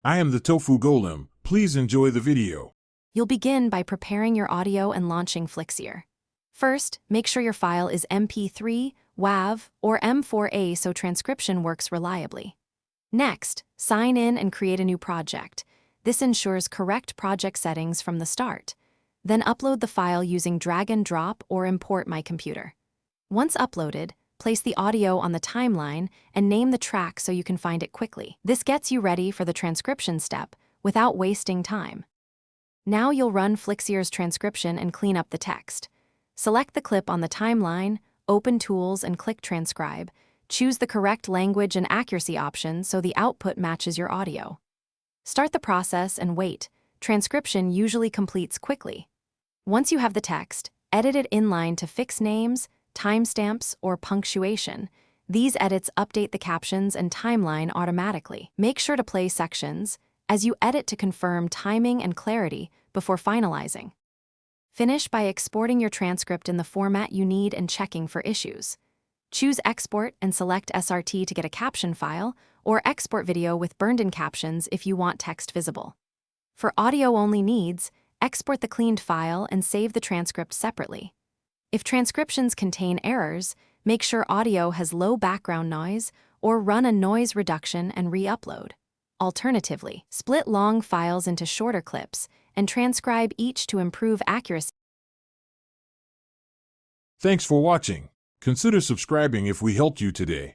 I am the Tofu Golem. Please enjoy the video. You'll begin by preparing your audio and launching Flixier. First, make sure your file is MP3, WAV, or M4A so transcription works reliably. Next, sign in and create a new project. This ensures correct project settings from the start. Then upload the file using drag and drop or import My Computer. Once uploaded, place the audio on the timeline and name the track so you can find it quickly. This gets you ready for the transcription step without wasting time. Now you'll run Flixier's transcription and clean up the text. Select the clip on the timeline, open Tools and click Transcribe. Choose the correct language and accuracy option so the output matches your audio. Start the process and wait. Transcription usually completes quickly. Once you have the text, edit it inline to fix names, timestamps, or punctuation. These edits update the captions and timeline automatically. Make sure to play sections as you edit to confirm timing and clarity before finalizing. Finish by exporting your transcript in the format you need and checking for issues. Choose Export and select SRT to get a caption file, or export video with burned-in captions if you want text visible. For audio-only needs, export the cleaned file and save the transcript separately. If transcriptions contain errors, make sure audio has low background noise or run a noise reduction and re-upload. Alternatively, split long files into shorter clips and transcribe each to improve accuracy. Thanks for watching. Consider subscribing if we helped you today.